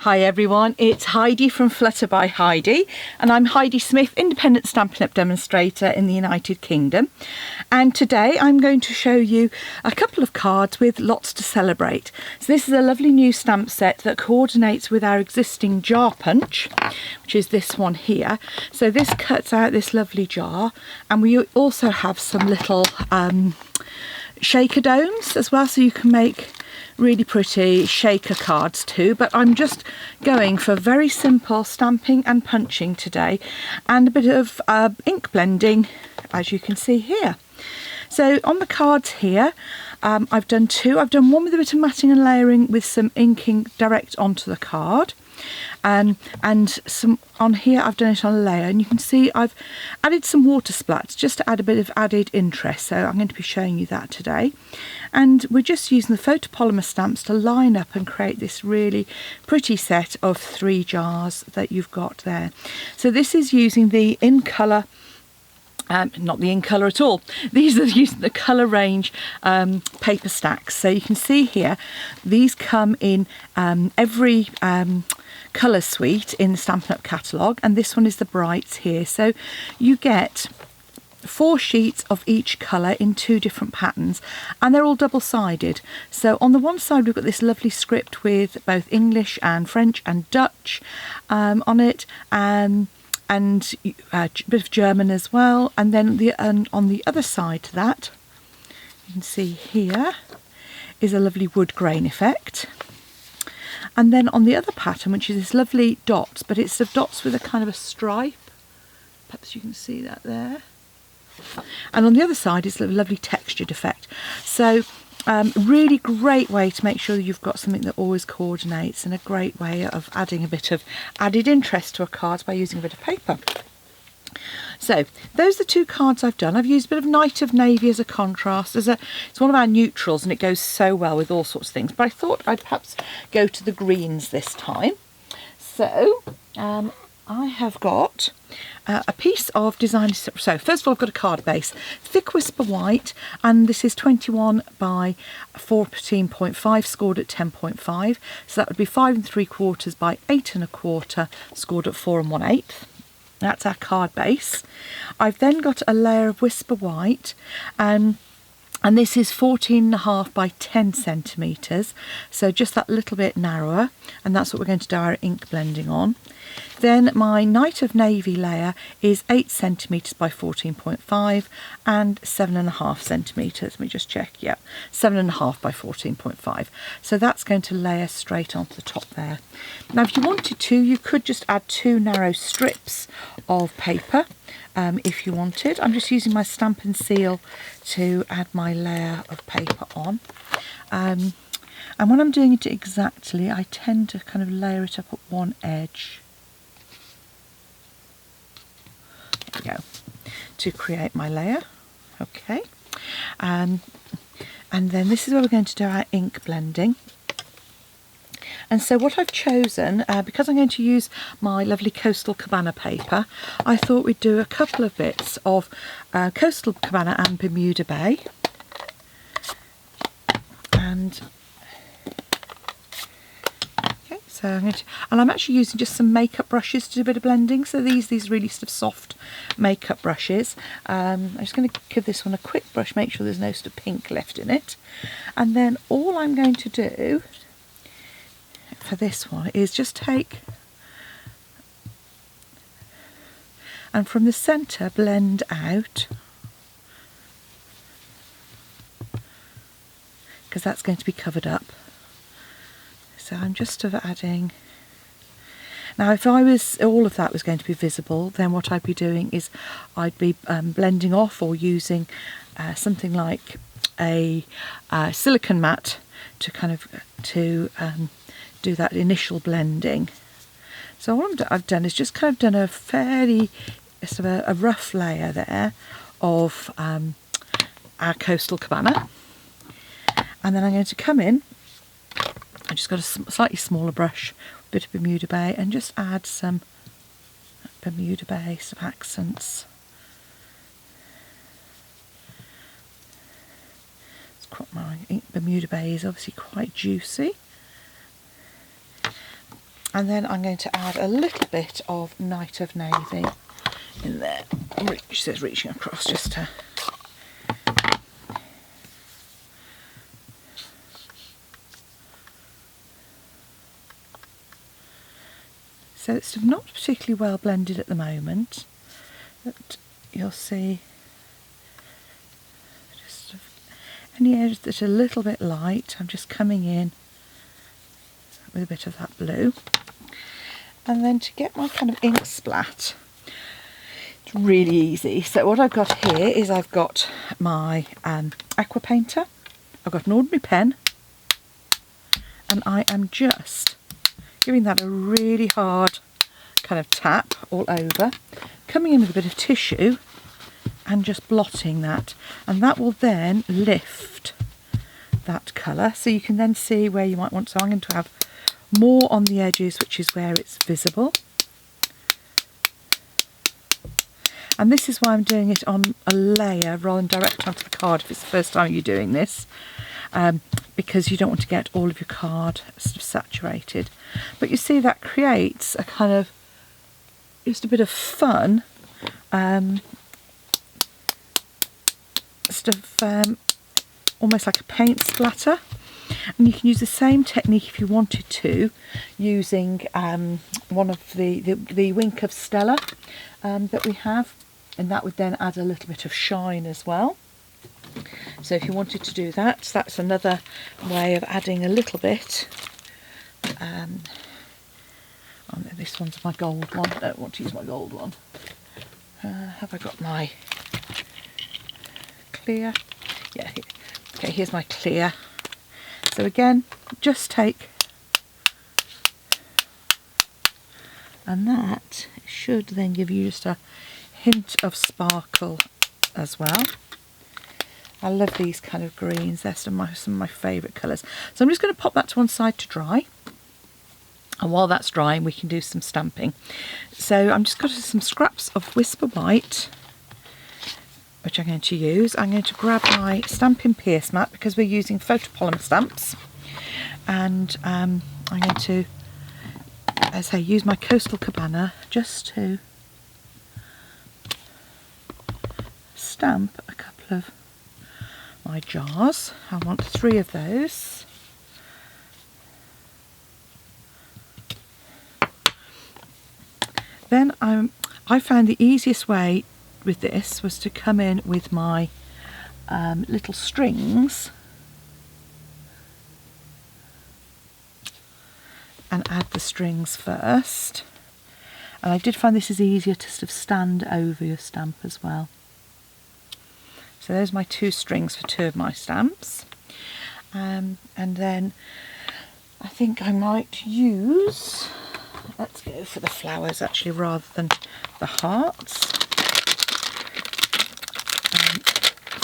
Hi everyone, it's Heidi from Flutter by Heidi, and I'm Heidi Smith, independent Stampin' Up demonstrator in the United Kingdom. And today I'm going to show you a couple of cards with lots to celebrate. So this is a lovely new stamp set that coordinates with our existing jar punch, which is this one here. So this cuts out this lovely jar, and we also have some little shaker domes as well, so you can make really pretty shaker cards too, but I'm just going for very simple stamping and punching today, and a bit of ink blending, as you can see here. So on the cards here, I've done two. I've done one with a bit of matting and layering with some inking direct onto the card, and some on here I've done it on a layer, and you can see I've added some water splats just to add a bit of added interest, so I'm going to be showing you that today. And we're just using the photopolymer stamps to line up and create this really pretty set of 3 jars that you've got there. So this is using the in colour, not the in colour at all, these are using the colour range paper stacks. So you can see here these come in every colour suite in the Stampin' Up catalogue, and this one is the brights here. So you get 4 sheets of each colour in 2 different patterns, and they're all double-sided. So on the one side we've got this lovely script with both English and French and Dutch on it, and a bit of German as well. And then on the other side to that, you can see here is a lovely wood grain effect. And then on the other pattern, which is this lovely dots, but it's the dots with a kind of a stripe, perhaps you can see that there. And on the other side is a lovely textured effect. So really great way to make sure that you've got something that always coordinates, and a great way of adding a bit of added interest to a card by using a bit of paper. So those are the 2 cards I've done. I've used a bit of Night of Navy as a contrast. It's one of our neutrals, and it goes so well with all sorts of things, but I thought I'd perhaps go to the greens this time. So I have got a piece of design. So first of all, I've got a card base, thick whisper white, and this is 21 by 14.5, scored at 10.5. So that would be 5 3/4 by 8 1/4, scored at 4 1/8. That's our card base. I've then got a layer of whisper white, and this is 14.5 by 10 centimetres, so just that little bit narrower, and that's what we're going to do our ink blending on. Then my Night of Navy layer is 8 centimetres by 14.5 and 7.5 centimetres. Let me just check, yeah, 7.5 by 14.5. So that's going to layer straight onto the top there. Now if you wanted to, you could just add 2 narrow strips of paper if you wanted. I'm just using my Stampin' Seal to add my layer of paper on. And when I'm doing it exactly, I tend to kind of layer it up at one edge. There we go, to create my layer. Okay, and then this is where we're going to do our ink blending. And so what I've chosen, because I'm going to use my lovely Coastal Cabana paper, I thought we'd do a couple of bits of Coastal Cabana and Bermuda Bay. And okay, so I'm actually using just some makeup brushes to do a bit of blending. So these really sort of soft makeup brushes. I'm just going to give this one a quick brush, make sure there's no sort of pink left in it. And then all I'm going to do for this one is just take and from the centre blend out, because that's going to be covered up. So I'm just sort of adding. Now if all of that was going to be visible, then what I'd be doing is I'd be blending off, or using something like a silicone mat to kind of do that initial blending. So what I've done is just kind of done a fairly sort of a rough layer there of our Coastal Cabana, and then I'm going to come in. I just got a slightly smaller brush, a bit of Bermuda Bay, and just add some Bermuda Bay, some accents. My Bermuda Bay is obviously quite juicy. And then I'm going to add a little bit of Night of Navy in there. It says reaching across just to... So it's not particularly well blended at the moment, but you'll see just any areas that are a little bit light, I'm just coming in with a bit of that blue. And then to get my kind of ink splat, it's really easy. So what I've got here is I've got my aqua painter, I've got an ordinary pen, and I am just giving that a really hard kind of tap all over, coming in with a bit of tissue and just blotting that, and that will then lift that colour, so you can then see where you might want. So I'm going to have more on the edges, which is where it's visible, and this is why I'm doing it on a layer rather than direct onto the card if it's the first time you're doing this, because you don't want to get all of your card sort of saturated. But you see that creates a kind of just a bit of fun sort of almost like a paint splatter. And you can use the same technique if you wanted to, using one of the Wink of Stella that we have, and that would then add a little bit of shine as well. So if you wanted to do that, that's another way of adding a little bit. Oh no, this one's my gold one. I don't want to use my gold one. Have I got my clear? Yeah, okay, here's my clear. So again, just take, and that should then give you just a hint of sparkle as well. I love these kind of greens, they're some of my favourite colours. So I'm just going to pop that to one side to dry, and while that's drying we can do some stamping. So I'm just got some scraps of Whisper White, which I'm going to use. I'm going to grab my Stampin' Pierce mat because we're using photopolymer stamps, and I'm going to, as I say, use my Coastal Cabana just to stamp a couple of my jars. I want 3 of those. Then I found the easiest way with this was to come in with my little strings and add the strings first, and I did find this is easier to sort of stand over your stamp as well. So there's my 2 strings for 2 of my stamps, and then I think I might use, let's go for the flowers actually rather than the hearts.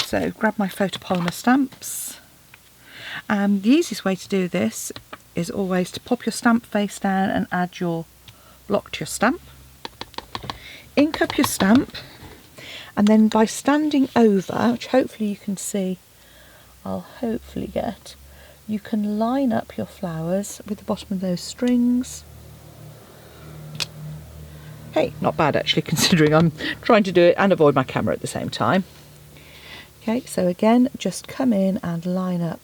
So grab my photopolymer stamps, and the easiest way to do this is always to pop your stamp face down and add your block to your stamp. Ink up your stamp, and then by standing over, which hopefully you can see, I'll hopefully get, you can line up your flowers with the bottom of those strings. Hey, not bad actually, considering I'm trying to do it and avoid my camera at the same time. Okay, so again, just come in and line up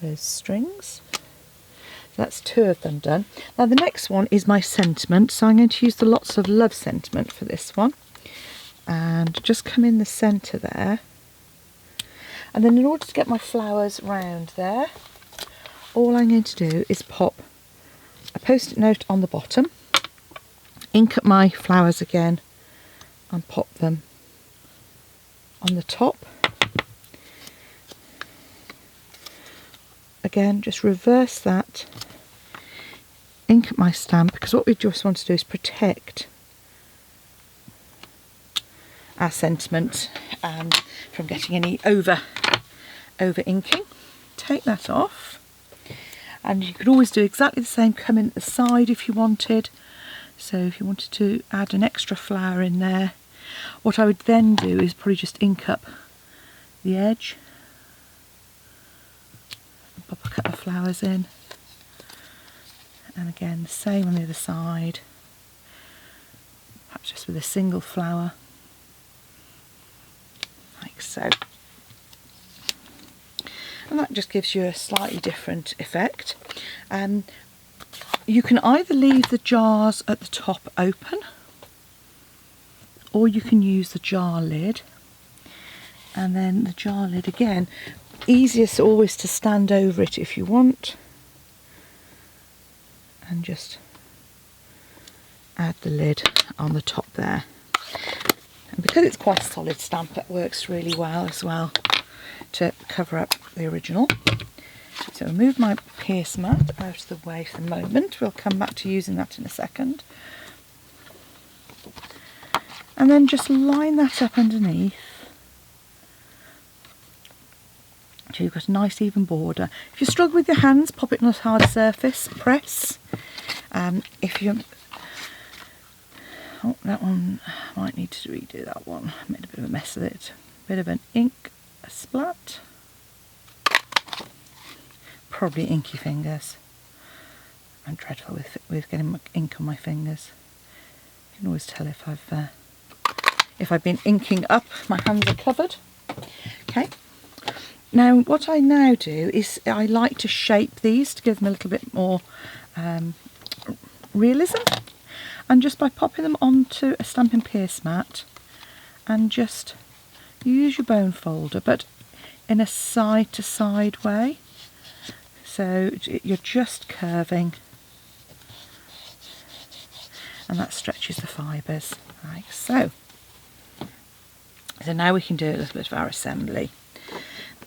those strings. So that's 2 of them done. Now the next one is my sentiment, so I'm going to use the Lots of Love sentiment for this one, and just come in the centre there. And then in order to get my flowers round there, all I'm going to do is pop a post-it note on the bottom, ink up my flowers again and pop them on the top. Again, just reverse that, ink up my stamp, because what we just want to do is protect our sentiment from getting any over inking. Take that off, and you could always do exactly the same, come in at the side if you wanted. So if you wanted to add an extra flower in there, what I would then do is probably just ink up the edge and pop a couple of flowers in, And again, the same on the other side, perhaps just with a single flower, like so. And that just gives you a slightly different effect. You can either leave the jars at the top open, or you can use the jar lid. And then the jar lid, again, easiest always to stand over it if you want, and just add the lid on the top there. And because it's quite a solid stamp, that works really well as well to cover up the original. So I'll move my pierce mat out of the way for the moment. We'll come back to using that in a second. And then just line that up underneath. So you've got a nice even border. If you struggle with your hands, pop it on a hard surface, press. If you... Oh, that one, I might need to redo that one. I made a bit of a mess of it. Bit of an ink splat. Probably inky fingers. I'm dreadful with getting ink on my fingers. You can always tell if I've been inking up, my hands are covered. Okay. Now what I now do is I like to shape these to give them a little bit more realism, and just by popping them onto a Stampin' Pierce mat and just use your bone folder, but in a side to side way, so you're just curving, and that stretches the fibres like so. So now we can do a little bit of our assembly.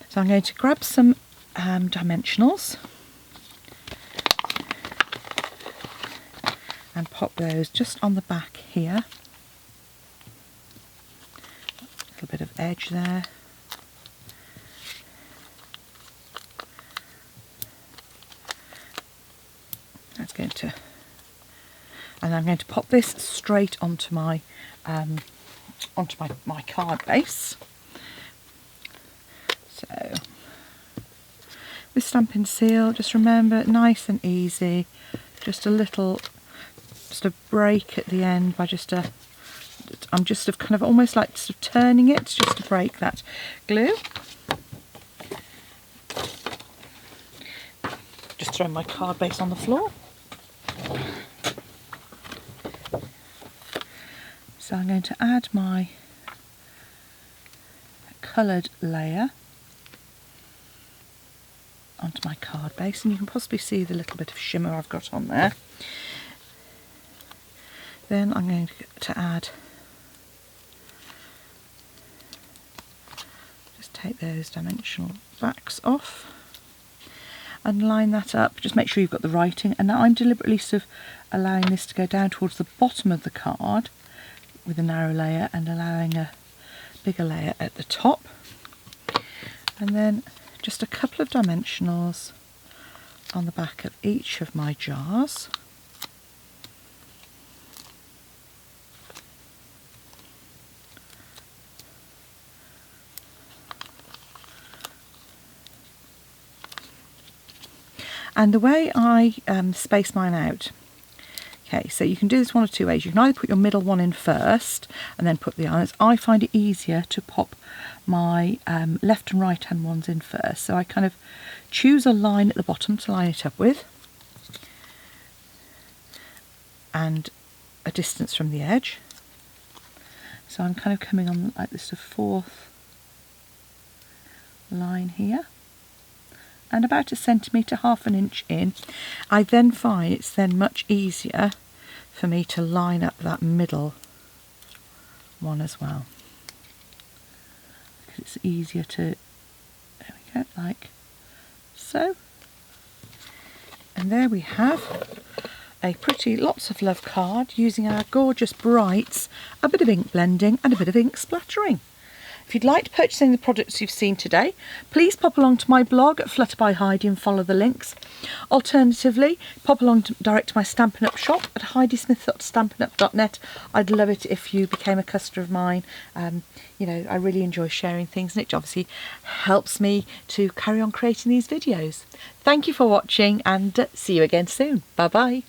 So I'm going to grab some dimensionals and pop those just on the back here. A little bit of edge there. That's going to, and I'm going to pop this straight onto my card base. So with Stampin' Seal, just remember, nice and easy, just a break at the end by I'm just kind of almost like sort of turning it just to break that glue. Just throw my card base on the floor. So I'm going to add my coloured layer onto my card base, and you can possibly see the little bit of shimmer I've got on there. Then I'm going to add, just take those dimensional backs off and line that up. Just make sure you've got the writing, and now I'm deliberately sort of allowing this to go down towards the bottom of the card with a narrow layer and allowing a bigger layer at the top. And then just a couple of dimensionals on the back of each of my jars. And the way I space mine out, okay, so you can do this one of two ways. You can either put your middle one in first and then put the others. I find it easier to pop my left and right hand ones in first. So I kind of choose a line at the bottom to line it up with, and a distance from the edge. So I'm kind of coming on like this, the fourth line here, and about a centimetre, half an inch in. I then find it's then much easier for me to line up that middle one as well, because it's easier to, there we go, like so. And there we have a pretty lots of love card using our gorgeous brights, a bit of ink blending and a bit of ink splattering. If you'd like to purchase any of the products you've seen today, please pop along to my blog at Flutter by Heidi and follow the links. Alternatively, pop along direct to my Stampin' Up shop at heidismith.stampinup.net. I'd love it if you became a customer of mine. You know, I really enjoy sharing things, and it obviously helps me to carry on creating these videos. Thank you for watching, and see you again soon. Bye bye.